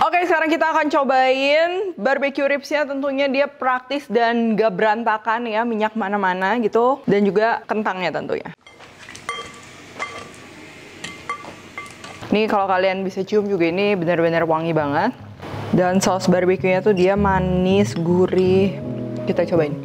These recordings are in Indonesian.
Oke, sekarang kita akan cobain barbecue ribsnya. Tentunya dia praktis dan gak berantakan ya, minyak mana-mana gitu. Dan juga kentangnya tentunya. Ini kalau kalian bisa cium juga, ini benar-benar wangi banget. Dan saus barbecue-nya tuh dia manis, gurih. Kita cobain.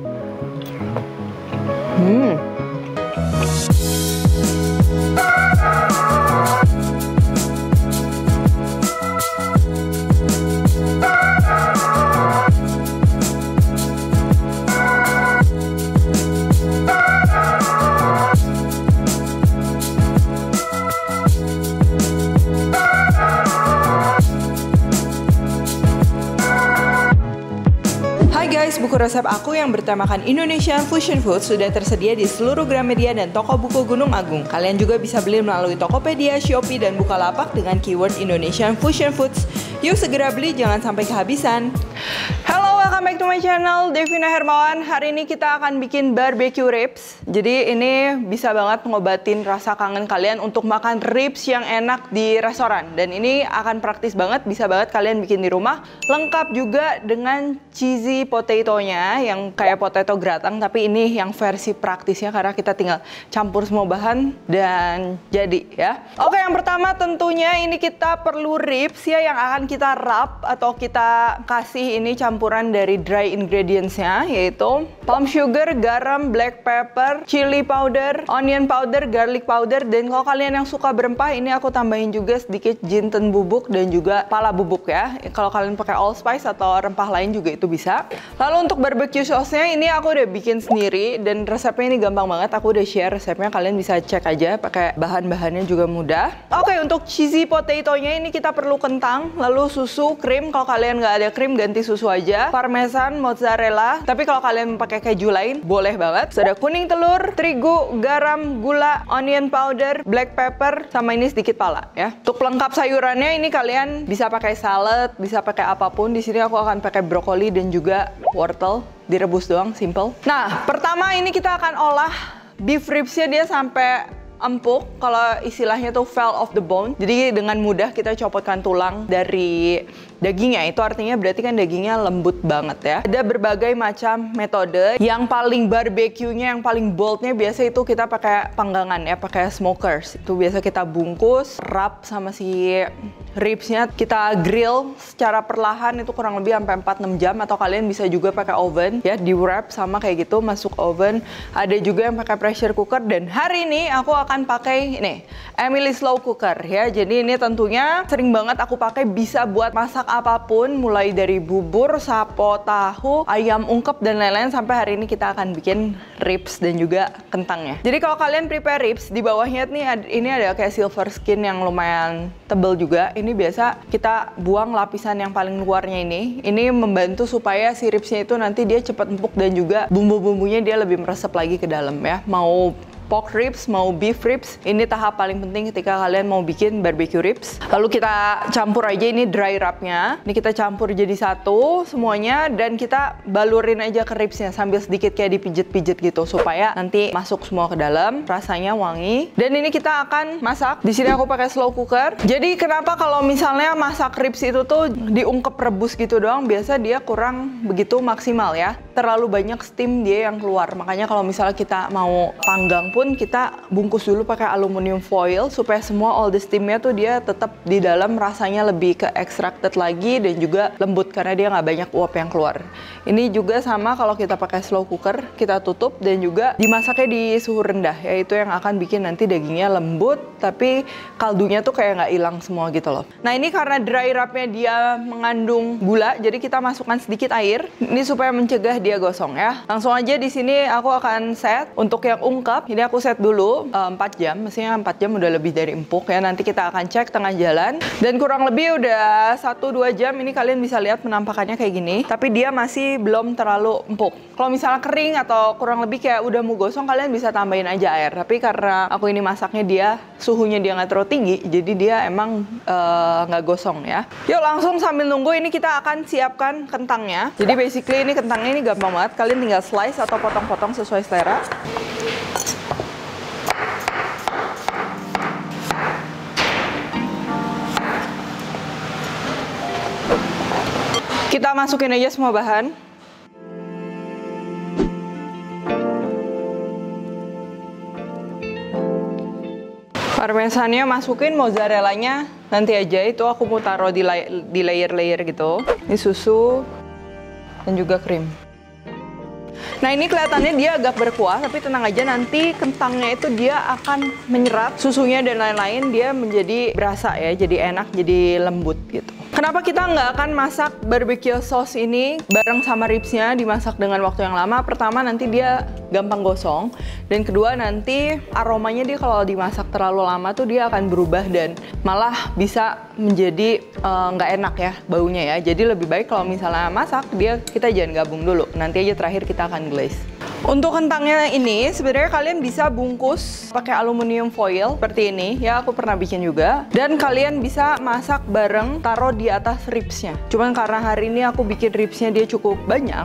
Buku resep aku yang bertemakan Indonesian Fusion Food sudah tersedia di seluruh Gramedia dan toko buku Gunung Agung. Kalian juga bisa beli melalui Tokopedia, Shopee, dan Bukalapak dengan keyword Indonesian Fusion Foods. Yuk segera beli, jangan sampai kehabisan. Halo, welcome back to my channel, Devina Hermawan. Hari ini kita akan bikin barbecue ribs. Jadi ini bisa banget ngobatin rasa kangen kalian untuk makan ribs yang enak di restoran. Dan ini akan praktis banget, bisa banget kalian bikin di rumah. Lengkap juga dengan cheesy potato-nya yang kayak potato gratin, tapi ini yang versi praktisnya karena kita tinggal campur semua bahan dan jadi ya. Oke, yang pertama tentunya ini kita perlu ribs ya yang akan kita wrap atau kita kasih ini campuran dari dry ingredients-nya, yaitu palm sugar, garam, black pepper, chili powder, onion powder, garlic powder, dan kalau kalian yang suka berempah ini aku tambahin juga sedikit jinten bubuk dan juga pala bubuk ya. Kalau kalian pakai allspice atau rempah lain juga itu bisa. Lalu untuk barbecue sauce-nya ini aku udah bikin sendiri dan resepnya ini gampang banget. Aku udah share resepnya, kalian bisa cek aja, pakai bahan-bahannya juga mudah. Oke, untuk cheesy potato-nya ini kita perlu kentang, lalu susu, krim. Kalau kalian nggak ada krim ganti susu aja. Parmesan, mozzarella. Tapi kalau kalian pakai keju lain boleh banget. Terus ada kuning telur, terigu, garam, gula, onion powder, black pepper, sama ini sedikit pala ya. Untuk pelengkap sayurannya ini kalian bisa pakai salad, bisa pakai apapun. Di sini aku akan pakai brokoli dan juga wortel, direbus doang, simple. Nah, pertama ini kita akan olah beef ribsnya dia sampai empuk, kalau istilahnya tuh fell off the bone. Jadi dengan mudah kita copotkan tulang dari dagingnya. Itu artinya berarti kan dagingnya lembut banget ya. Ada berbagai macam metode. Yang paling barbecue-nya, yang paling bold-nya biasa itu kita pakai panggangan ya, pakai smokers. Itu biasa kita bungkus, wrap sama si ribsnya, kita grill secara perlahan itu kurang lebih sampai 4-6 jam, atau kalian bisa juga pakai oven ya, di wrap sama kayak gitu, masuk oven. Ada juga yang pakai pressure cooker, dan hari ini aku akan pakai ini Emily slow cooker ya. Jadi ini tentunya sering banget aku pakai, bisa buat masak apapun, mulai dari bubur, sapo, tahu, ayam ungkep dan lain-lain, sampai hari ini kita akan bikin ribs dan juga kentangnya. Jadi kalau kalian prepare ribs, di bawahnya nih ini ada kayak silver skin yang lumayan tebel juga. Ini biasa kita buang lapisan yang paling luarnya ini. Ini membantu supaya si ribsnya itu nanti dia cepat empuk dan juga bumbu-bumbunya dia lebih meresap lagi ke dalam ya. Mau pork ribs, mau beef ribs, ini tahap paling penting ketika kalian mau bikin barbecue ribs. Lalu kita campur aja ini dry wrapnya. Ini kita campur jadi satu semuanya, dan kita balurin aja ke ribsnya sambil sedikit kayak dipijet-pijet gitu supaya nanti masuk semua ke dalam, rasanya wangi. Dan ini kita akan masak. Di sini aku pakai slow cooker. Jadi kenapa kalau misalnya masak ribs itu tuh diungkep rebus gitu doang, biasa dia kurang begitu maksimal ya. Terlalu banyak steam dia yang keluar. Makanya kalau misalnya kita mau panggang pun kita bungkus dulu pakai aluminium foil supaya semua all the steamnya tuh dia tetap di dalam, rasanya lebih ke extracted lagi dan juga lembut karena dia nggak banyak uap yang keluar. Ini juga sama kalau kita pakai slow cooker, kita tutup dan juga dimasaknya di suhu rendah, yaitu yang akan bikin nanti dagingnya lembut tapi kaldunya tuh kayak nggak hilang semua gitu loh. Nah ini karena dry wrapnya dia mengandung gula, jadi kita masukkan sedikit air ini supaya mencegah dia gosong ya. Langsung aja di sini aku akan set untuk yang ungkep. Ini aku set dulu 4 jam, mestinya 4 jam udah lebih dari empuk ya. Nanti kita akan cek tengah jalan, dan kurang lebih udah 1-2 jam ini kalian bisa lihat penampakannya kayak gini, tapi dia masih belum terlalu empuk. Kalau misalnya kering atau kurang lebih kayak udah mau gosong, kalian bisa tambahin aja air, tapi karena aku ini masaknya dia suhunya dia nggak terlalu tinggi, jadi dia emang nggak gosong ya. Yuk langsung sambil nunggu ini kita akan siapkan kentangnya. Jadi basically ini kentangnya ini gampang banget, kalian tinggal slice atau potong-potong sesuai selera. Kita masukin aja semua bahan. Parmesannya masukin, mozzarellanya nanti aja, itu aku mau taruh di layer-layer gitu. Ini susu dan juga krim. Nah ini kelihatannya dia agak berkuah, tapi tenang aja, nanti kentangnya itu dia akan menyerap susunya dan lain-lain, dia menjadi berasa ya, jadi enak, jadi lembut gitu. Kenapa kita nggak akan masak barbecue sauce ini bareng sama ribsnya dimasak dengan waktu yang lama? Pertama, nanti dia gampang gosong, dan kedua nanti aromanya dia kalau dimasak terlalu lama tuh dia akan berubah dan malah bisa menjadi nggak enak ya baunya ya. Jadi lebih baik kalau misalnya masak kita jangan gabung dulu, nanti aja terakhir kita akan glaze. Untuk kentangnya ini sebenarnya kalian bisa bungkus pakai aluminium foil seperti ini ya, aku pernah bikin juga, dan kalian bisa masak bareng, taruh di atas ribsnya. Cuman karena hari ini aku bikin ribsnya dia cukup banyak,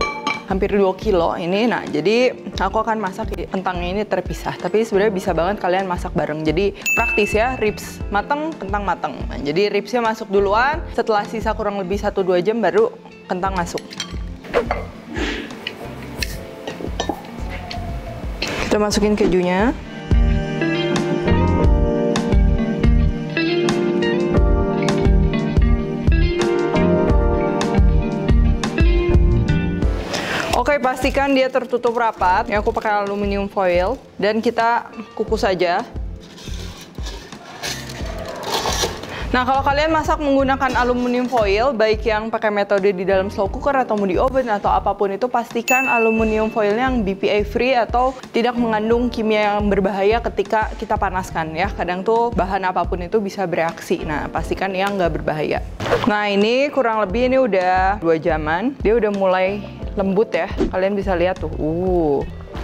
hampir 2 kilo ini, nah jadi aku akan masak kentangnya ini terpisah. Tapi sebenarnya bisa banget kalian masak bareng, jadi praktis ya, ribs mateng, kentang mateng. Nah, jadi ribsnya masuk duluan, setelah sisa kurang lebih 1-2 jam baru kentang masuk. Kita masukin kejunya. Oke, pastikan dia tertutup rapat. Ya, aku pakai aluminium foil dan kita kukus aja. Nah, kalau kalian masak menggunakan aluminium foil, baik yang pakai metode di dalam slow cooker atau mau di oven atau apapun itu, pastikan aluminium foilnya yang BPA free atau tidak mengandung kimia yang berbahaya ketika kita panaskan ya. Kadang tuh bahan apapun itu bisa bereaksi. Nah, pastikan yang nggak berbahaya. Nah, ini kurang lebih ini udah 2 jaman. Dia udah mulai lembut ya. Kalian bisa lihat tuh.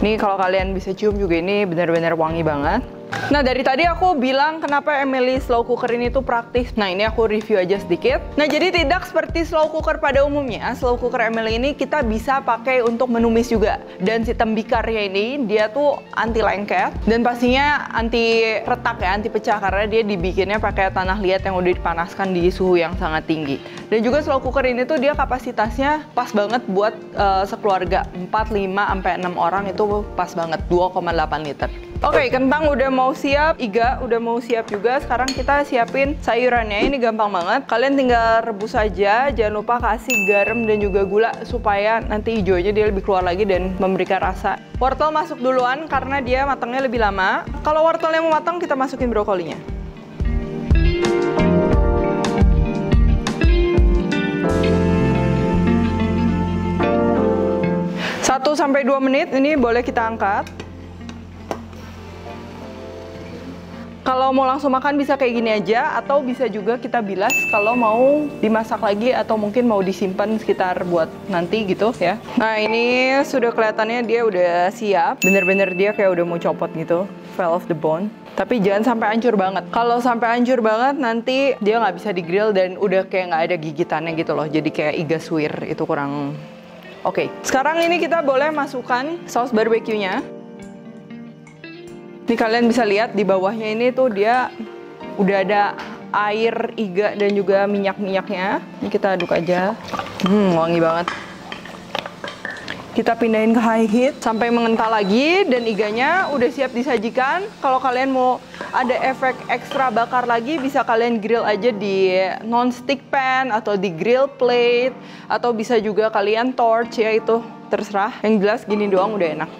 Ini kalau kalian bisa cium juga ini benar-benar wangi banget. Nah, dari tadi aku bilang kenapa Emily slow cooker ini tuh praktis. Nah, ini aku review aja sedikit. Nah, jadi tidak seperti slow cooker pada umumnya. Slow cooker Emily ini kita bisa pakai untuk menumis juga. Dan si tembikarnya ini dia tuh anti lengket dan pastinya anti retak ya, anti pecah, karena dia dibikinnya pakai tanah liat yang udah dipanaskan di suhu yang sangat tinggi. Dan juga slow cooker ini tuh dia kapasitasnya pas banget buat sekeluarga 4, 5, sampai 6 orang itu pas banget, 2,8 liter. Oke, kentang udah mau siap, iga udah mau siap juga. Sekarang kita siapin sayurannya. Ini gampang banget. Kalian tinggal rebus aja. Jangan lupa kasih garam dan juga gula supaya nanti hijaunya dia lebih keluar lagi dan memberikan rasa. Wortel masuk duluan karena dia matangnya lebih lama. Kalau wortelnya mau matang, kita masukin brokolinya. 1-2 menit ini boleh kita angkat. Kalau mau langsung makan bisa kayak gini aja, atau bisa juga kita bilas kalau mau dimasak lagi atau mungkin mau disimpan sekitar buat nanti gitu ya. Nah, ini sudah kelihatannya dia udah siap. Bener-bener dia kayak udah mau copot gitu, fell off the bone. Tapi jangan sampai hancur banget. Kalau sampai hancur banget nanti dia nggak bisa di-grill dan udah kayak nggak ada gigitannya gitu loh. Jadi kayak iga suwir, itu kurang oke. Sekarang ini kita boleh masukkan saus barbeque-nya. Ini kalian bisa lihat di bawahnya ini tuh dia udah ada air iga dan juga minyak-minyaknya. Ini kita aduk aja. Wangi banget. Kita pindahin ke high heat sampai mengental lagi dan iganya udah siap disajikan. Kalau kalian mau ada efek ekstra bakar lagi, bisa kalian grill aja di non-stick pan atau di grill plate, atau bisa juga kalian torch ya, itu terserah. Yang jelas gini doang udah enak.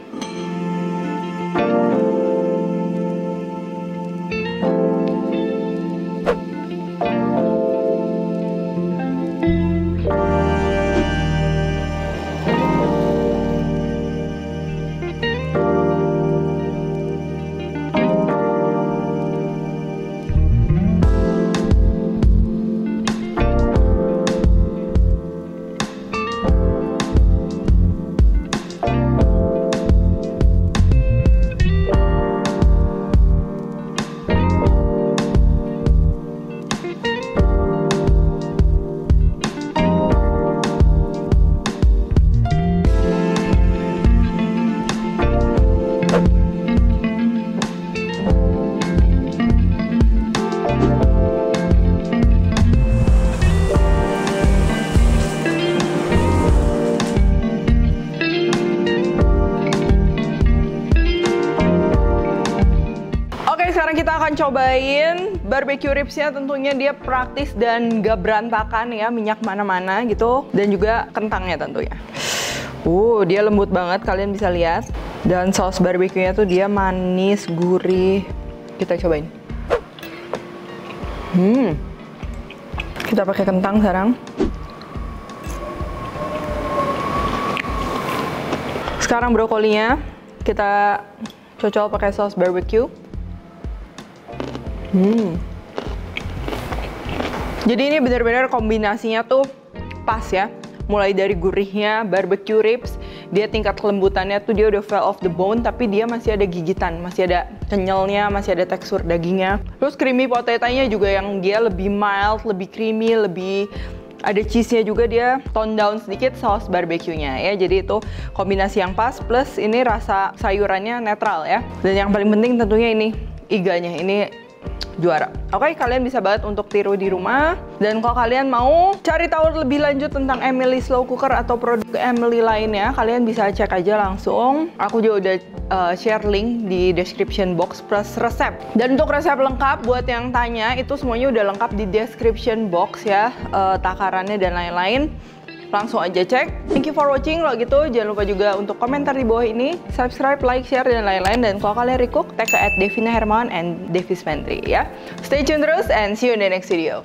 akan cobain barbecue ribsnya, tentunya dia praktis dan gak berantakan ya, minyak mana-mana gitu. Dan juga kentangnya tentunya. Dia lembut banget, kalian bisa lihat. Dan saus barbeque-nya tuh dia manis, gurih. Kita cobain. Kita pakai kentang sekarang. Sekarang brokolinya kita cocol pakai saus barbecue. Jadi ini benar-benar kombinasinya tuh pas ya. Mulai dari gurihnya, barbecue ribs, dia tingkat kelembutannya tuh dia udah fell off the bone, tapi dia masih ada gigitan, masih ada kenyalnya, masih ada tekstur dagingnya. Terus creamy potato-nya juga yang dia lebih mild, lebih creamy, lebih ada cheese-nya juga, dia tone down sedikit saus barbecue-nya ya. Jadi itu kombinasi yang pas, plus ini rasa sayurannya netral ya. Dan yang paling penting tentunya ini iganya, ini juara. Oke, kalian bisa banget untuk tiru di rumah. Dan kalau kalian mau cari tahu lebih lanjut tentang Emily Slow Cooker atau produk Emily lainnya, kalian bisa cek aja langsung. Aku juga udah share link di description box plus resep. Dan untuk resep lengkap buat yang tanya, itu semuanya udah lengkap di description box ya, takarannya dan lain-lain. Langsung aja cek. Thank you for watching. Kalau gitu jangan lupa juga untuk komentar di bawah ini, subscribe, like, share, dan lain-lain. Dan kalau kalian recook, tag ke @devina hermawan and Devis Mentri ya. Stay tune terus and see you in the next video.